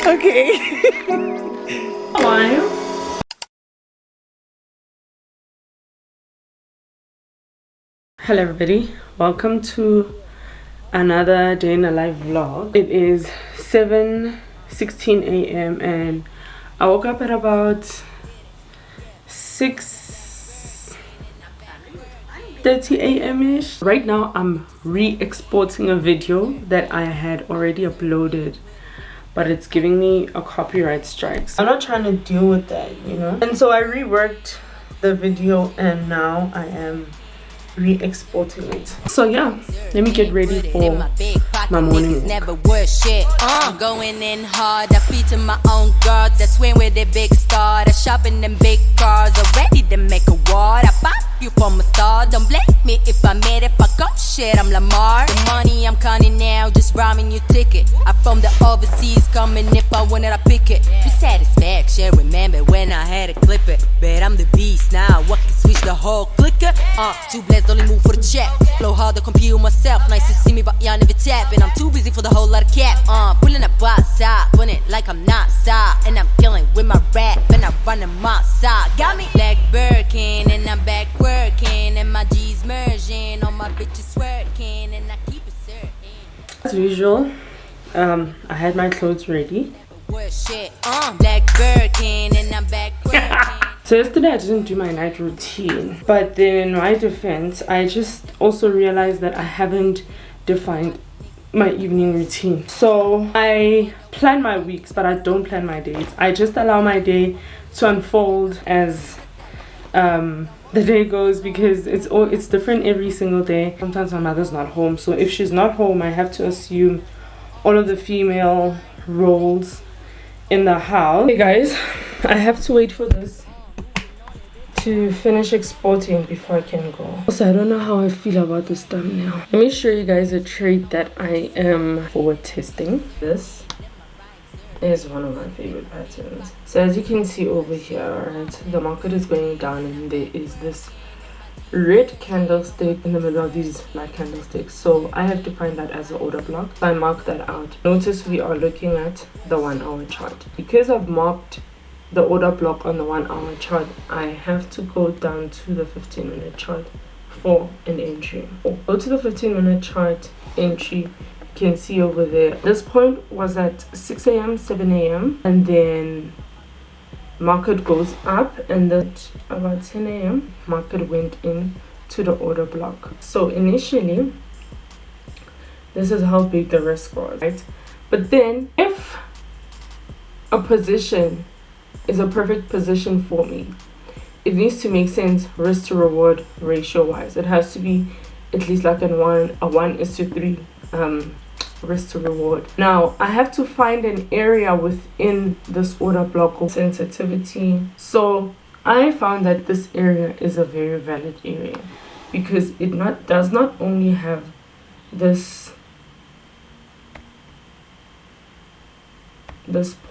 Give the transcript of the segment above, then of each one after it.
Okay. Why? Hello everybody, welcome to another day in a life vlog. It is 7:16 a.m. and I woke up at about 6:30 a.m. ish. Right now I'm re-exporting a video that I had already uploaded, but it's giving me a copyright strike. I'm not trying to deal with that, you know, and so I reworked the video and now I am re-exporting it. So yeah, let me get ready for my morning walk. I'm going in hard, I feed to my own God. That's swing with a big star, I shopping in big cars, ready to make a ward. I pop you from a star, don't blame me if I made it. Fuck up shit, I'm Lamar. The money I'm counting now, just rhyming your ticket. I from the overseas, coming if I wanted I pick it. With satisfaction, remember when I had to clip it. Bet I'm the beast now, what can switch the whole clicker? Too blessed, only move for the check. Blow hard to compute myself, nice to see me but y'all never tap. And I'm too busy for the whole lot of cap. Pulling up outside, putting it like I'm not side. And I'm killing with my rap, and I'm running my side. Got me black Birkin, and I'm back working. And my G's merging, all my bitches working. And I keep it certain. As usual, I had my clothes ready. Black Birkin, and I'm back working. So yesterday I didn't do my night routine, but then in my defense I just also realized that I haven't defined my evening routine. So I plan my weeks, but I don't plan my days. I just allow my day to unfold as the day goes, because it's different every single day. Sometimes my mother's not home, so if she's not home I have to assume all of the female roles in the house. Hey guys, I have to wait for this to finish exporting before I can go. Also, I don't know how I feel about this thumbnail. Let me show you guys a trait that I am forward testing. This is one of my favorite patterns. So as you can see over here, right, the market is going down and there is this red candlestick in the middle of these black candlesticks. So I have defined that as an order block. So I mark that out. Notice we are looking at the 1 hour chart. Because I've marked the order block on the 1 hour chart, I have to go down to the 15-minute chart for an entry. Go to the 15-minute chart entry. You can see over there, this point was at 6 a.m. 7 a.m. and then market goes up, and then about 10 a.m. market went in to the order block. So initially this is how big the risk was, right? But then if a position is a perfect position for me, it needs to make sense risk to reward ratio wise. It has to be at least like a 1:3 risk to reward. Now I have to find an area within this order block of sensitivity. So I found that this area is a very valid area because it does not only have this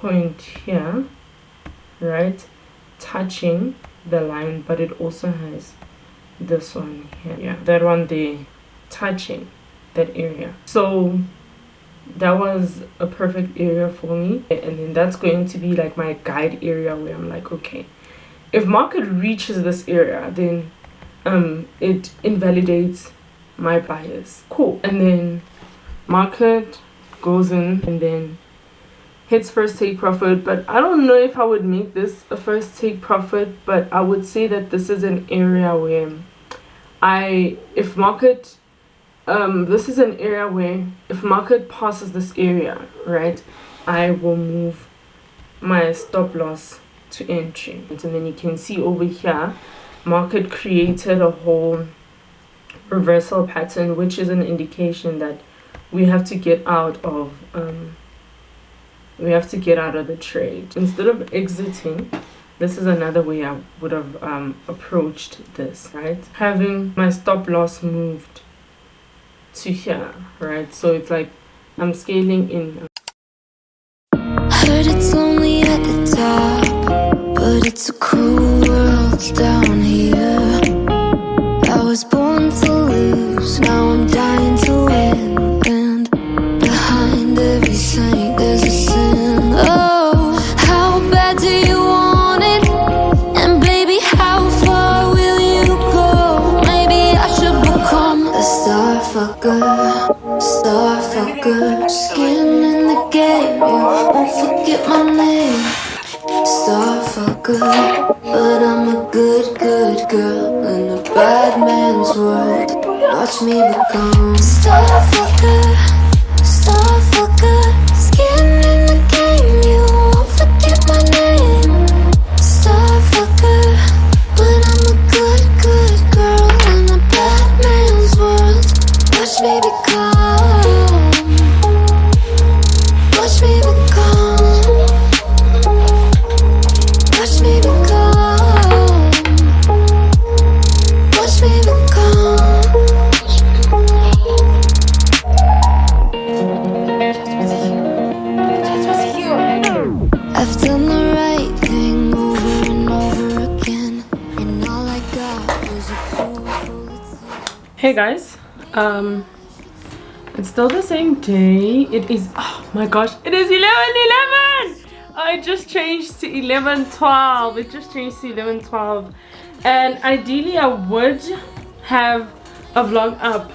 point here, right, touching the line, but it also has this one here, yeah, that one there, touching that area. So that was a perfect area for me, and then that's going to be like my guide area where I'm like, okay, if market reaches this area, then it invalidates my bias. Cool. And then market goes in and then hits first take profit, but I don't know if I would make this a first take profit, but I would say that this is an area where if market passes this area, right, I will move my stop loss to entry. And then you can see over here market created a whole reversal pattern, which is an indication that we have to get out of the trade. Instead of exiting, this is another way I would have approached this, right? Having my stop loss moved to here, right? So it's like I'm scaling in. Heard it's lonely at the top, but it's a cruel world down here. I was born to lose, now I'm dying to win. And behind every saint there's a sin. Oh, good, but I'm a good, good girl in a bad man's world. Watch me become star fucker, skin in the game, you won't forget my name. Star fucker, but I'm a good, good girl in a bad man's world. Watch me become, watch me become, watch me become, watch me become. I've done the right thing over and over again, and all I got was a pool full of. Hey guys, it's still the same day. It is, oh my gosh, it is 11:11. I just changed to 11:12. It just changed to 11:12, and ideally I would have a vlog up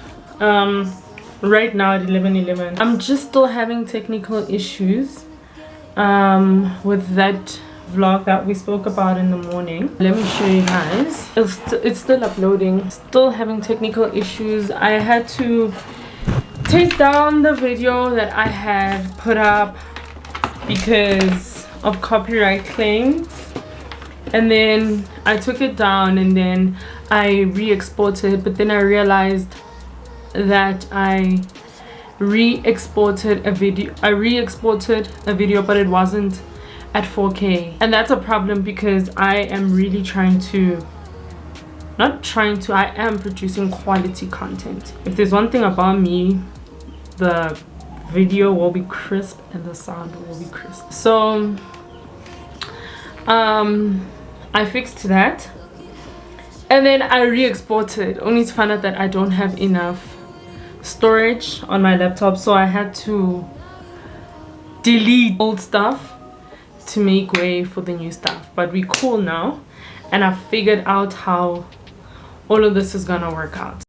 right now at 11:11. I'm just still having technical issues with that vlog that we spoke about in the morning. Let me show you guys. It's still uploading, still having technical issues. I had to take down the video that I had put up because of copyright claims, and then I took it down and then I re-exported, but then I realized that I re-exported a video but it wasn't at 4K, and that's a problem because I am really I am producing quality content. If there's one thing about me, the video will be crisp and the sound will be crisp. So I fixed that, and then I re-exported only to find out that I don't have enough storage on my laptop, so I had to delete old stuff to make way for the new stuff. But we're cool now, and I've figured out how all of this is gonna work out.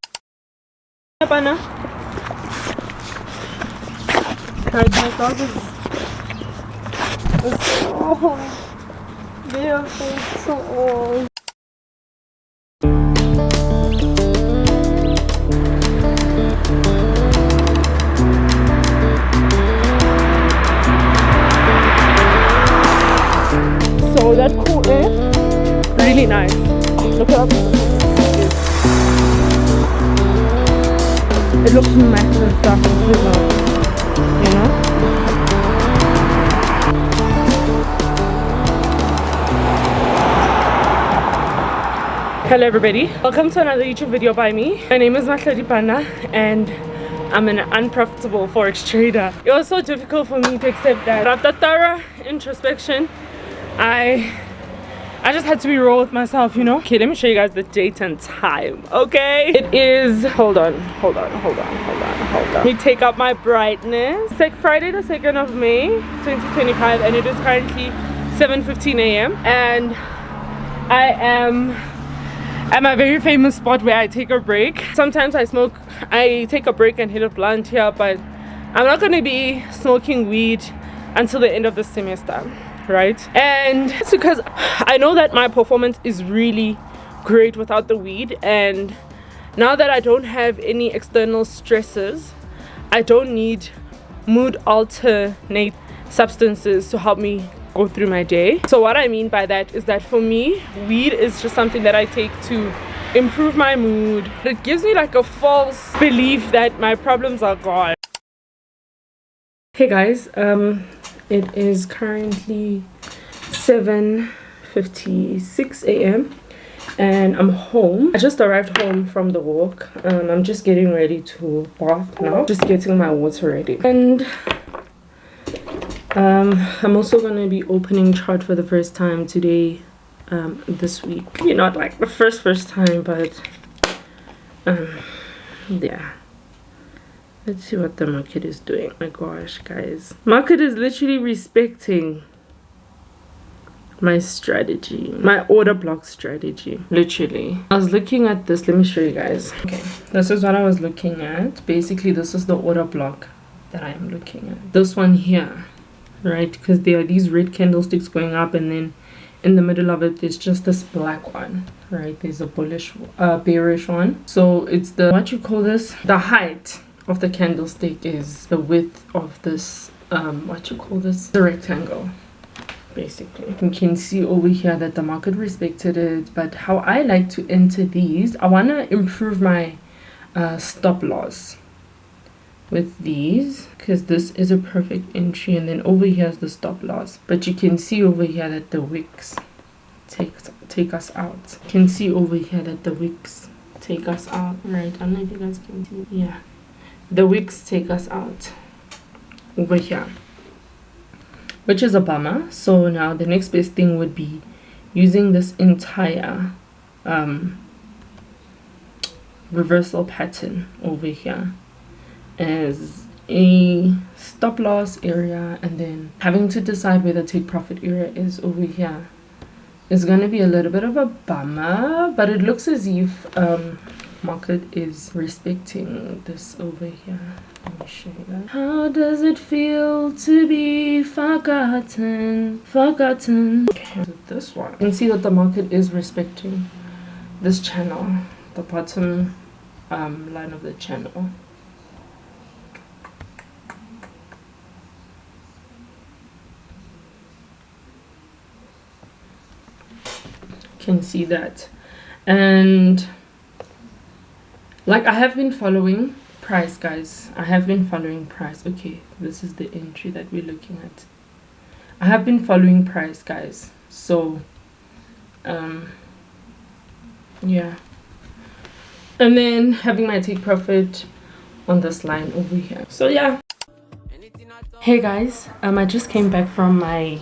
Guys, my dog is so old. They are so old. So that cool air, really nice. Look at it looks matte and stuff, you know. Hello everybody, welcome to another YouTube video by me. My name is Matladi, and I'm an unprofitable forex trader. It was so difficult for me to accept that. After thorough introspection, I just had to be real with myself, you know. Okay, let me show you guys the date and time. Okay, it is, hold on. Let me take up my brightness. It's like Friday the 2nd of May 2025, and it is currently 7:15 a.m. and I am at my very famous spot where I take a break. Sometimes I take a break and hit a blunt here, but I'm not going to be smoking weed until the end of the semester, right? And it's because I know that my performance is really great without the weed, and now that I don't have any external stresses, I don't need mood alternate substances to help me go through my day. So what I mean by that is that for me, weed is just something that I take to improve my mood. It gives me like a false belief that my problems are gone. Hey guys, it is currently 7:56 a.m. and I'm home. I just arrived home from the walk. I'm just getting ready to bath now, just getting my water ready, and I'm also gonna be opening chart for the first time today, this week. Maybe not like the first time, but yeah. Let's see what the market is doing. My gosh, guys, market is literally respecting my strategy, my order block strategy, literally. I was looking at this. Let me show you guys. Okay, this is what I was looking at. Basically, this is the order block that I am looking at. This one here, right? Because there are these red candlesticks going up, and then in the middle of it there's just this black one, right? There's a bearish one. So it's the, what you call this, the height of the candlestick is the width of this what you call this, the rectangle. Basically, you can see over here that the market respected it. But how I like to enter these, I want to improve my stop loss with these, because this is a perfect entry, and then over here is the stop loss. But you can see over here that the wicks take us out. You can see over here that the wicks take us out, right? I don't know if you guys can see. Yeah, the wicks take us out over here, which is a bummer. So now the next best thing would be using this entire reversal pattern over here as a stop loss area, and then having to decide where the take profit area is over here is going to be a little bit of a bummer. But it looks as if market is respecting this over here. Let me show you that. How does it feel to be forgotten? Okay, this one, you can see that the market is respecting this channel, the bottom line of the channel. Can see that. And like, I have been following price, guys. I have been following price. Okay, this is the entry that we're looking at. I have been following price, guys. So yeah, and then having my take profit on this line over here. So yeah, hey guys, I just came back from my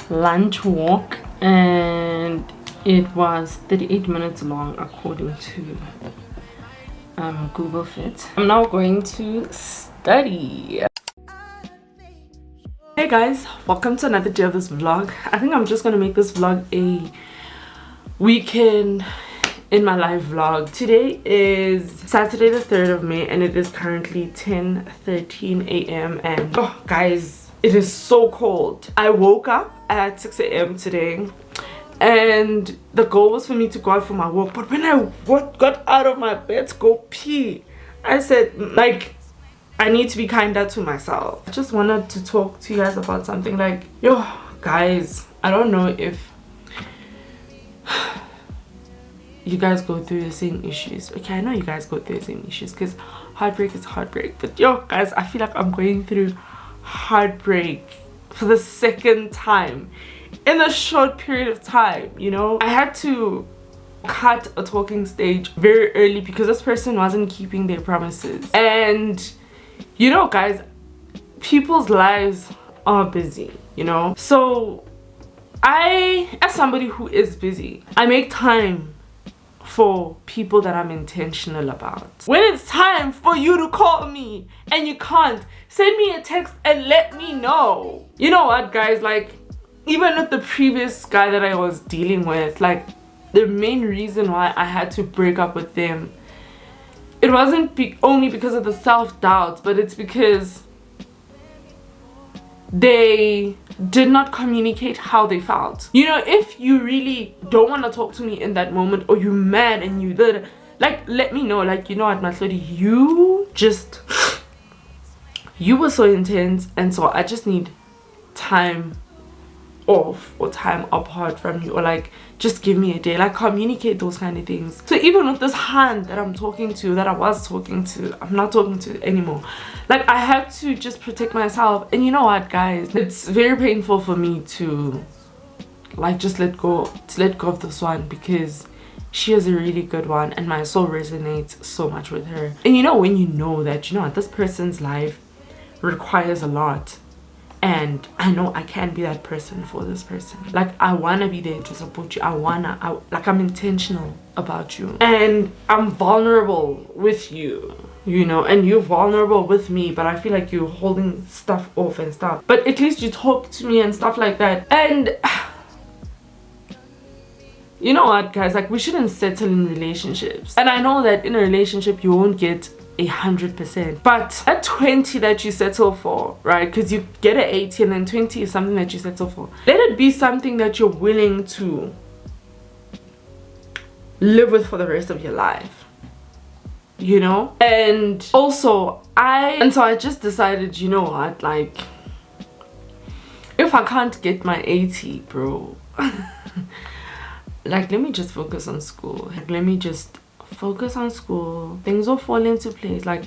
lunch walk, and it was 38 minutes long according to Google Fit. I'm now going to study. Hey guys, welcome to another day of this vlog. I think I'm just gonna make this vlog a weekend in my life vlog. Today is Saturday the 3rd of May, and it is currently 10:13 a.m. and oh guys, it is so cold. I woke up at 6 a.m. today, and the goal was for me to go out for my walk. But when I got out of my bed to go pee, I said, like, I need to be kinder to myself. I just wanted to talk to you guys about something. Like, yo guys, I don't know if you guys go through the same issues. Okay, I know you guys go through the same issues, because heartbreak is heartbreak. But yo guys, I feel like I'm going through heartbreak for the second time in a short period of time. You know, I had to cut a talking stage very early because this person wasn't keeping their promises. And you know guys, people's lives are busy, you know. So I, as somebody who is busy, I make time for people that I'm intentional about. When it's time for you to call me and you can't, send me a text and let me know. You know what guys, like, even with the previous guy that I was dealing with, like, the main reason why I had to break up with them, it wasn't only because of the self-doubt, but it's because they did not communicate how they felt. You know, if you really don't want to talk to me in that moment, or you're mad and you did, like, let me know. Like, you know what, Matlodi, you were so intense, and so I just need time off or time apart from you, or like, just give me a day. Like, communicate those kind of things. So even with this hand that I'm talking to, that I was talking to, I'm not talking to anymore. Like, I had to just protect myself. And you know what guys, it's very painful for me to like just let go of this one, because she is a really good one and my soul resonates so much with her. And you know, when you know that, you know what, this person's life requires a lot, and I know I can be that person for this person. Like, I wanna be there to support you. I'm intentional about you, and I'm vulnerable with you, you know, and you're vulnerable with me. But I feel like you're holding stuff off and stuff. But at least you talk to me and stuff like that. And you know what guys, like, we shouldn't settle in relationships. And I know that in a relationship you won't get 100%. But at 20 that you settle for, right? Because you get an 80 and then 20 is something that you settle for. Let it be something that you're willing to live with for the rest of your life, you know. And also I just decided, you know what, like, if I can't get my 80, bro, like, let me just focus on school. Like, let me just focus on school. Things will fall into place. Like,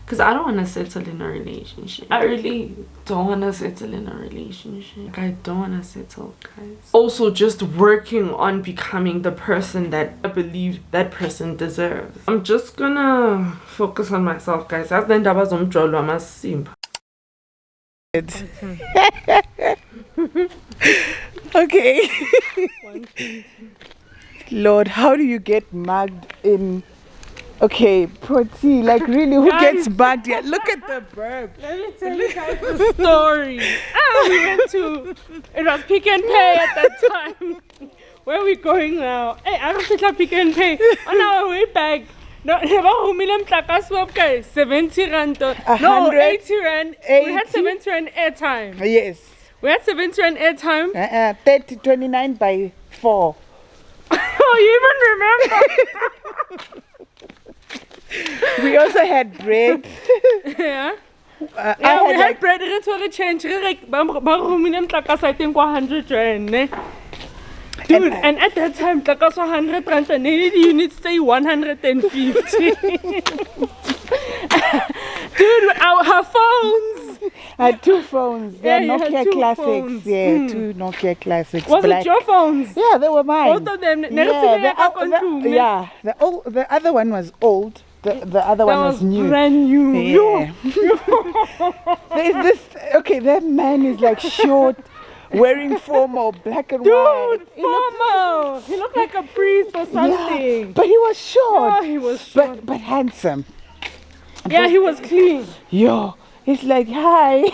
because I don't want to settle in a relationship. I really don't want to settle in a relationship. Like, I don't want to settle, guys. Also, just working on becoming the person that I believe that person deserves. I'm just gonna focus on myself, guys. That's the end of my simp. Okay. Lord, how do you get mugged in? Okay, Proti, like, really, who gets mugged here? Look at the burp. Let me tell you guys the story. We went to, it was Pick and Pay at that time. Where are we going now? Hey, I don't think I Pick and Pay. On our way back, no, 70 rand. No, 80 rand. We had 70 rand airtime. Yes. We had 70 rand airtime. 29 by 4. Oh, you even remember? We also had bread. Yeah. I We had like, bread. It's what it changed. I think 100 rand. Dude, and at that time, it was 100 rand, and the units say 150. Dude, her phones. I had 2 phones. They're Yeah, you had Nokia 2 Classics. phones. Yeah, 2 Nokia Classics. Was black. it your phones? Yeah, they were mine. Both of them. Yeah, the other one was old. The other one was new. Brand new. Yeah. There's this. Okay, that man is like short, wearing formal, black and white. Dude, formal. He looked like a priest or something. Yeah, but he was short. Oh, he was short. But handsome. Yeah, he was clean. Yo, he's like, hi.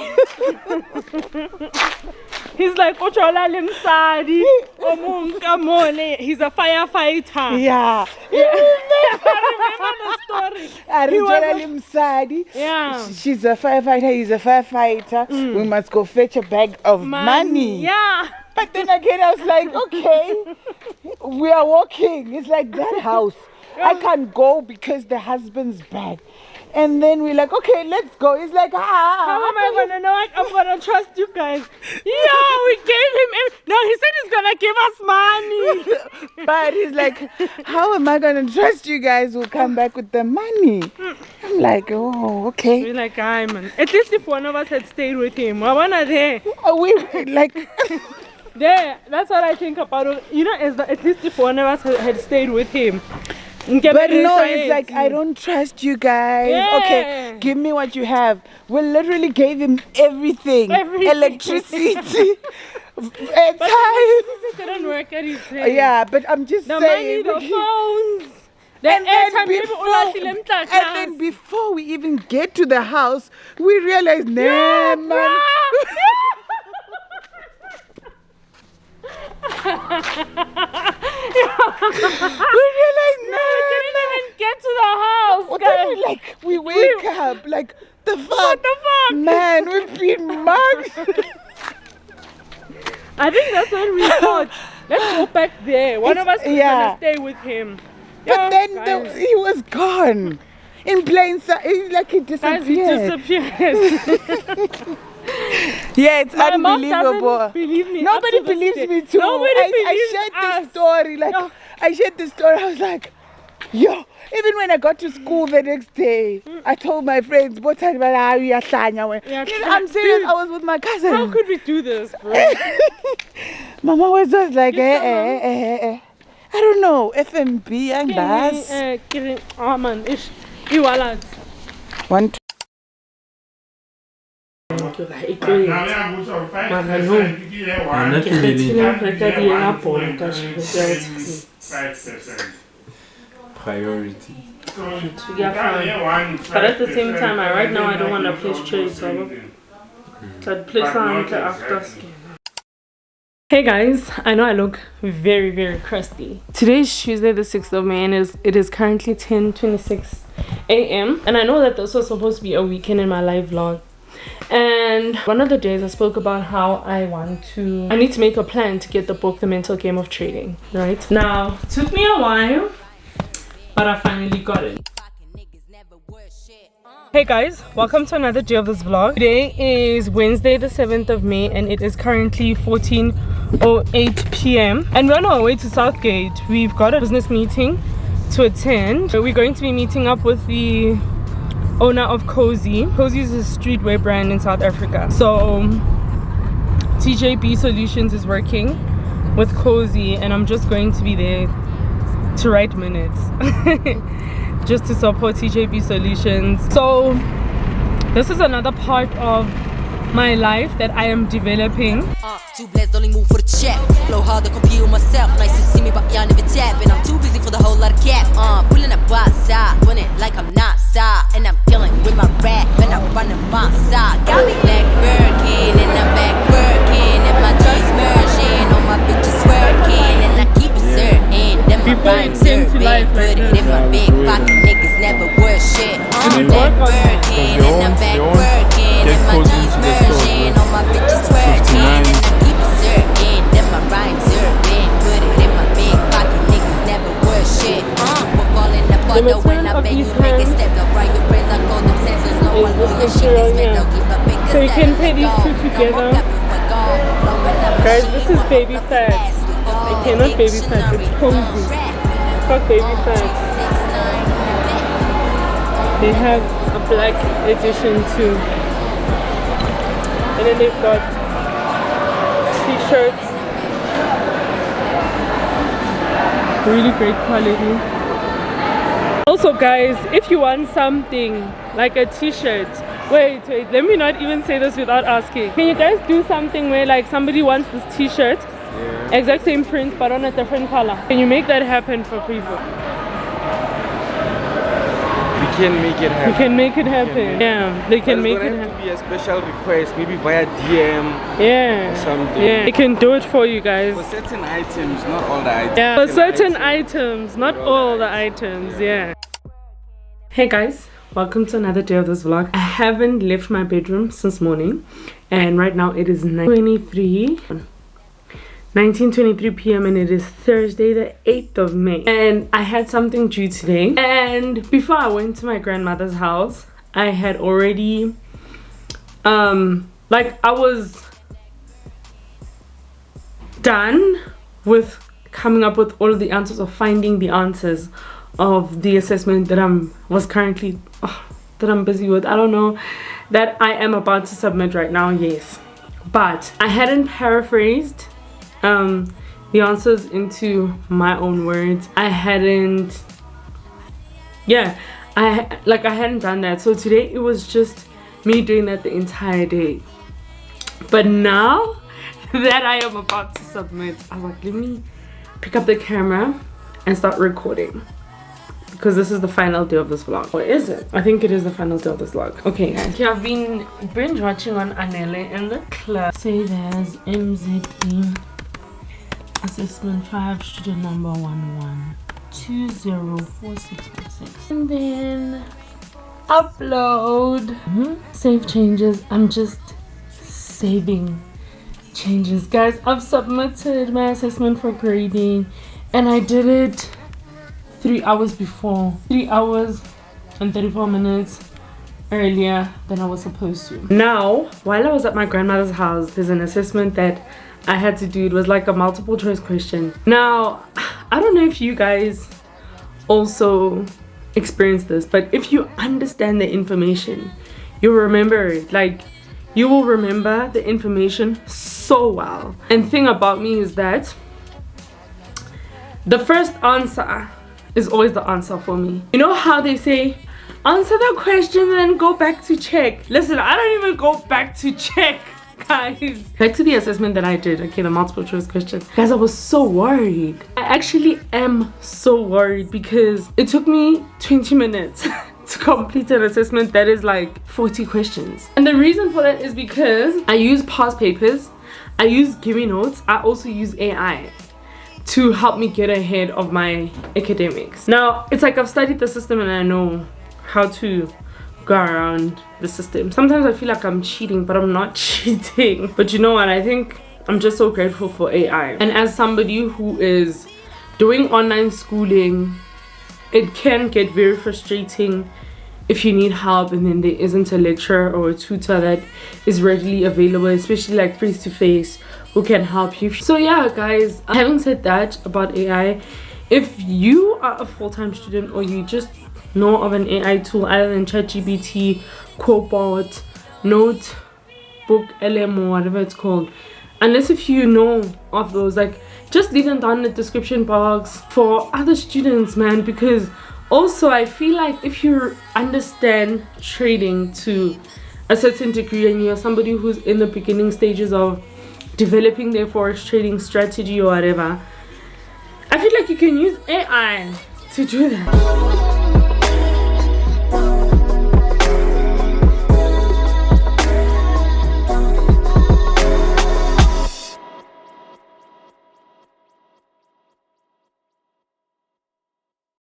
He's like, Ochola Limsadi. He's a firefighter. Yeah. I remember the story. Yeah. She's a firefighter, he's a firefighter. We must go fetch a bag of money. Yeah. But then again, I was like, okay, we are walking. It's like that house. I can't go because the husband's back. And then we're like, okay, let's go. It's like, How am I gonna know? I'm gonna trust you guys. Yeah, we gave him. No, he said he's gonna give us money. But he's like, how am I gonna trust you guys who come back with the money? I'm like, oh, okay. We're like, hi, man. At least if one of us had stayed with him, I wanna there. We like. There, that's what I think about it. You know, at least if one of us had stayed with him. But no, it's like, I don't trust you guys. Yeah. Okay, give me what you have. We literally gave him everything. Electricity. But it didn't work at his place. Yeah, but I'm just the saying. money, the phones. And then before we even get to the house, we realized, nah, man. We realized, no, we didn't even get to the house. Guys. We wake up, like, the fuck? What the fuck? Man, we've been mugged. I think that's when we thought, let's go back there. One of us is gonna stay with him. But then he was gone. In plain sight, like he disappeared. He disappeared. Yeah, it's My unbelievable. Mom doesn't believe me. Nobody believes me too. I shared this story. Like, I shared this story. I was like, yo. Even when I got to school the next day, I told my friends, I'm serious, I was with my cousin. How could we do this, bro? Mama was just like, I don't know, FMB and gas. One, two. Priority. But at the same time, right now I don't want to place cherry trouble. So I'd place on after skin. Hey guys, I know I look very crusty. Today is Tuesday the 6th of May and it is currently 10:26 a.m. and I know that this was supposed to be a weekend in my live vlog. And one of the days I spoke about how I need to make a plan to get the book The Mental Game of Trading. Right now, it took me a while, but I finally got it. Hey guys, welcome to another day of this vlog. Today is Wednesday the 7th of May and it is currently 14:08 p.m. and we're on our way to Southgate. We've got a business meeting to attend. We're going to be meeting up with the owner of Cozy. Cozy is a streetwear brand in South Africa. So TJB Solutions is working with Cozy and I'm just going to be there to write minutes. Just to support TJB Solutions. So this is another part of my life that I am developing. Too blessed, only move for the check. Blow hard to compete with myself. Nice to see me, but y'all never tap. And I'm too busy for the whole lot of cap. Pulling a box out, doing it like I'm not side. And I'm dealing with my rap, and I'm running my side. Got me like Birkin, and I'm back working. And my G's merging, all my bitches working. And I keep it certain. Then my rhymes serving. Put it in my big pocket, niggas never worth shit. I'm back working, and I'm back working. And my G's merging, all my bitches working. And I keep it certain. Then my rhymes serving. Put it in my big pocket, niggas never worth shit. We're falling apart though when I bet you make it step. Don't write your friends, I call them sensors. No one know your shit is meant. Don't keep a big. So you can pay these two together. Guys, this is baby fat. Okay, not baby fat, it's Cozy. Fuck baby fat. They have a black edition too. And then they've got t-shirts. Really great quality. Also guys, if you want something like a t-shirt, wait, let me not even say this without asking. Can you guys do something where like somebody wants this t-shirt, exact same print but on a different color? Can you make that happen for people? We can make it happen. You can make it happen. Yeah, they can make it happen. To be a special request, maybe via DM. Yeah. Or something. Yeah, they can do it for you guys. For certain items, not all the items. Yeah, for certain items, not all the items. Yeah. Hey guys, welcome to another day of this vlog. I haven't left my bedroom since morning, and right now it is 19:23 p.m. and it is Thursday the 8th of May, and I had something due today. And before I went to my grandmother's house, I had already like I was done with coming up with all of the answers, or finding the answers of the assessment that I'm busy with. I don't know, that I am about to submit right now, yes, but I hadn't paraphrased the answers into my own words. I hadn't done that. So today it was just me doing that the entire day. But now that I am about to submit, I was like, let me pick up the camera and start recording, because this is the final day of this vlog. Or is it? I think it is the final day of this vlog. Okay guys, okay, I've been binge watching on Anele in the club. Say there's MZE assessment 5, student number 11204656, and then upload. Save changes. I'm just saving changes. Guys, I've submitted my assessment for grading and I did it 3 hours before, 3 hours and 34 minutes earlier than I was supposed to. Now, while I was at my grandmother's house, there's an assessment that I had to do. It was like a multiple choice question. Now, I don't know if you guys also experience this, but if you understand the information, you'll remember it. Like, you will remember the information so well. And the thing about me is that the first answer is always the answer for me. You know how they say, answer the question and then go back to check? Listen, I don't even go back to check, guys. Back to the assessment that I did, okay, the multiple choice question. Guys, I was so worried. I actually am so worried because it took me 20 minutes to complete an assessment that is like 40 questions. And the reason for that is because I use past papers, I use Gimme Notes, I also use AI to help me get ahead of my academics. Now, it's like I've studied the system and I know how to go around the system. Sometimes I feel like I'm cheating, but I'm not cheating. But you know what, I think I'm just so grateful for AI. And as somebody who is doing online schooling, it can get very frustrating if you need help and then there isn't a lecturer or a tutor that is readily available, especially like face-to-face, who can help you. So yeah guys, having said that about AI, if you are a full-time student or you just know of an AI tool other than ChatGPT, Copilot, Notebook, LM, or whatever it's called, unless if you know of those, like just leave them down in the description box for other students, man. Because also I feel like if you understand trading to a certain degree and you're somebody who's in the beginning stages of developing their forex trading strategy or whatever, I feel like you can use AI to do that.